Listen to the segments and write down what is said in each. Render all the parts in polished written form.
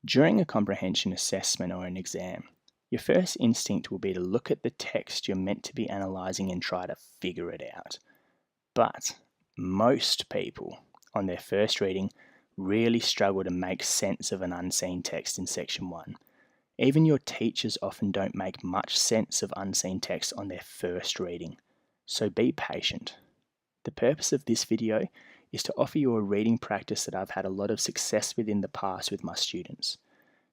During a comprehension assessment or an exam, your first instinct will be to look at the text you're meant to be analysing and try to figure it out. But most people, on their first reading, really struggle to make sense of an unseen text in Section 1. Even your teachers often don't make much sense of unseen text on their first reading, so be patient. The purpose of this video is to offer you a reading practice that I've had a lot of success with in the past with my students.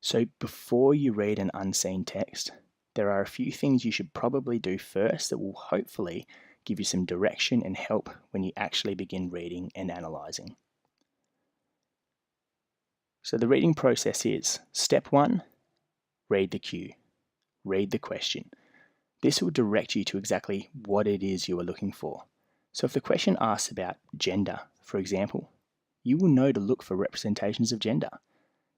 So before you read an unseen text, there are a few things you should probably do first that will hopefully give you some direction and help when you actually begin reading and analysing. So the reading process is, step 1, read the cue, read the question. This will direct you to exactly what it is you are looking for. So if the question asks about gender, for example, you will know to look for representations of gender.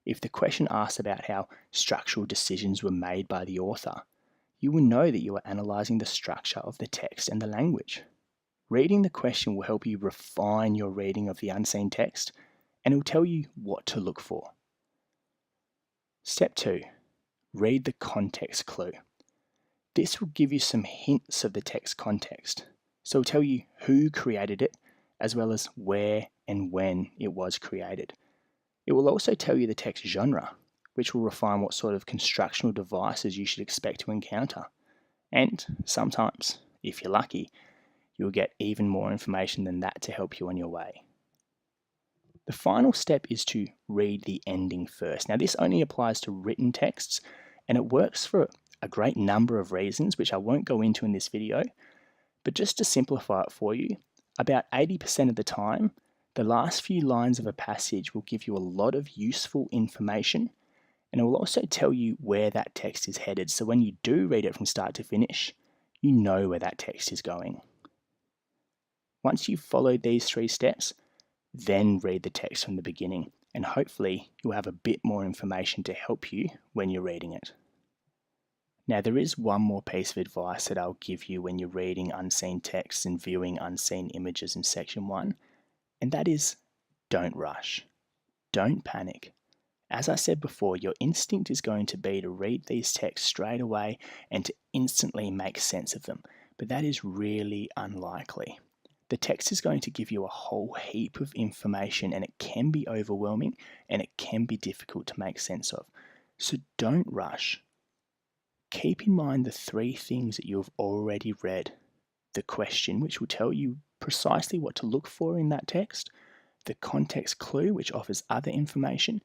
If the question asks about how structural decisions were made by the author, you will know that you are analysing the structure of the text and the language. Reading the question will help you refine your reading of the unseen text, and it will tell you what to look for. Step 2, read the context clue. This will give you some hints of the text context. So it will tell you who created it, as well as where and when it was created. It will also tell you the text genre, which will refine what sort of constructional devices you should expect to encounter. And sometimes, if you're lucky, you'll get even more information than that to help you on your way. The final step is to read the ending first. Now, this only applies to written texts, and it works for a great number of reasons, which I won't go into in this video. But just to simplify it for you, about 80% of the time, the last few lines of a passage will give you a lot of useful information, and it will also tell you where that text is headed. So when you do read it from start to finish, you know where that text is going. Once you've followed these 3 steps, then read the text from the beginning, and hopefully you'll have a bit more information to help you when you're reading it. Now, there is one more piece of advice that I'll give you when you're reading unseen texts and viewing unseen images in Section 1, and that is, don't rush. Don't panic. As I said before, your instinct is going to be to read these texts straight away and to instantly make sense of them, but that is really unlikely. The text is going to give you a whole heap of information, and it can be overwhelming and it can be difficult to make sense of. So don't rush. Keep in mind the 3 things that you have already read. The question, which will tell you precisely what to look for in that text, the context clue, which offers other information,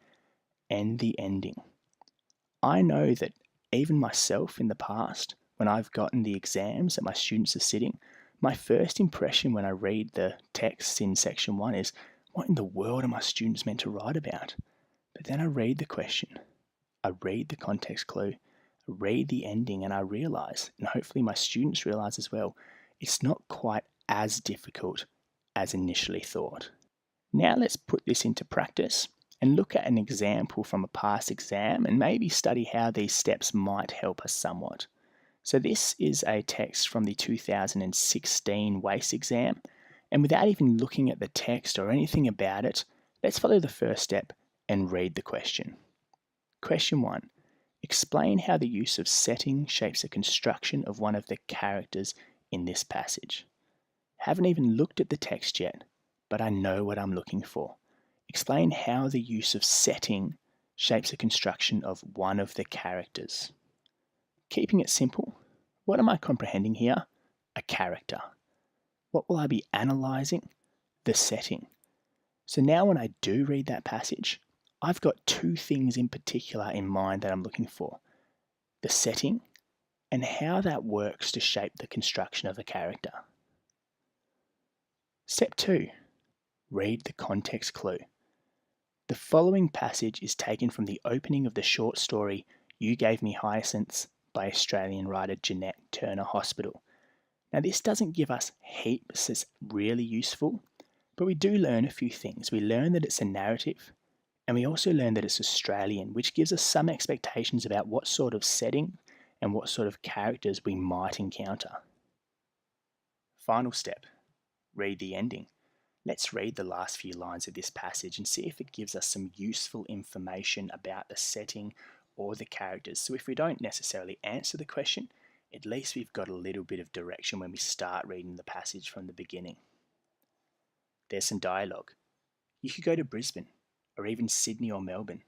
and the ending. I know that even myself in the past, when I've gotten the exams that my students are sitting, my first impression when I read the texts in Section 1 is, what in the world are my students meant to write about? But then I read the question, I read the context clue, I read the ending, and I realise, and hopefully my students realise as well, it's not quite as difficult as initially thought. Now let's put this into practice and look at an example from a past exam and maybe study how these steps might help us somewhat. So this is a text from the 2016 WACE exam, and without even looking at the text or anything about it, let's follow the first step and read the question. Question 1. Explain how the use of setting shapes the construction of one of the characters in this passage. Haven't even looked at the text yet, but I know what I'm looking for. Explain how the use of setting shapes the construction of one of the characters. Keeping it simple, what am I comprehending here? A character. What will I be analysing? The setting. So now when I do read that passage, I've got 2 things in particular in mind that I'm looking for. The setting and how that works to shape the construction of a character. Step 2. Read the context clue. The following passage is taken from the opening of the short story You Gave Me Hyacinths by Australian writer Jeanette Turner Hospital. Now this doesn't give us heaps that's really useful, but we do learn a few things. We learn that it's a narrative, and we also learn that it's Australian, which gives us some expectations about what sort of setting and what sort of characters we might encounter. Final step, read the ending. Let's read the last few lines of this passage and see if it gives us some useful information about the setting or the characters. So if we don't necessarily answer the question, at least we've got a little bit of direction when we start reading the passage from the beginning. There's some dialogue. You could go to Brisbane, or even Sydney or Melbourne.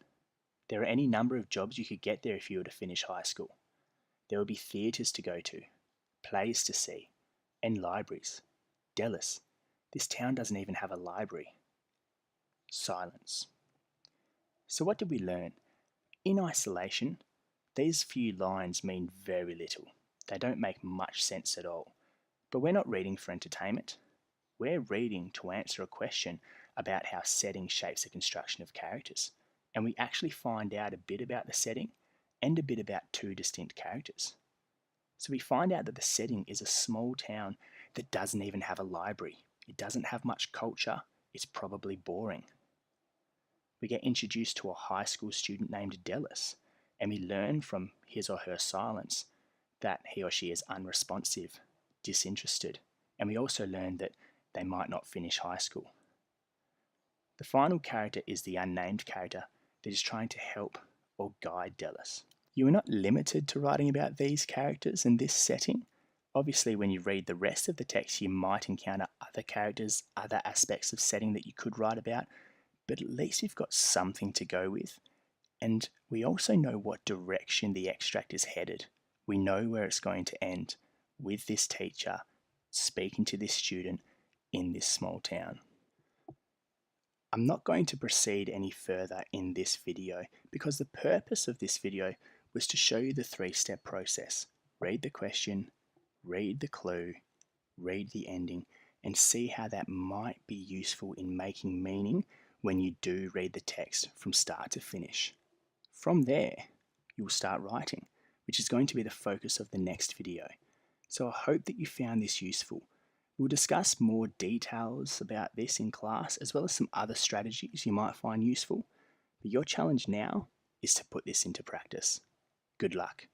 There are any number of jobs you could get there if you were to finish high school. There will be theatres to go to, plays to see, and libraries. Dallas, this town doesn't even have a library. Silence. So what did we learn? In isolation, these few lines mean very little. They don't make much sense at all. But we're not reading for entertainment. We're reading to answer a question about how setting shapes the construction of characters. And we actually find out a bit about the setting and a bit about two distinct characters. So we find out that the setting is a small town that doesn't even have a library. It doesn't have much culture. It's probably boring. We get introduced to a high school student named Dallas, and we learn from his or her silence that he or she is unresponsive, disinterested, and we also learn that they might not finish high school. The final character is the unnamed character that is trying to help or guide Dallas. You are not limited to writing about these characters in this setting. Obviously, when you read the rest of the text, you might encounter other characters, other aspects of setting that you could write about, but at least we've got something to go with. And we also know what direction the extract is headed. We know where it's going to end, with this teacher speaking to this student in this small town. I'm not going to proceed any further in this video because the purpose of this video was to show you the three-step process. Read the question, read the clue, read the ending, and see how that might be useful in making meaning when you do read the text from start to finish. From there, you'll start writing, which is going to be the focus of the next video. So I hope that you found this useful. We'll discuss more details about this in class, as well as some other strategies you might find useful. But your challenge now is to put this into practice. Good luck.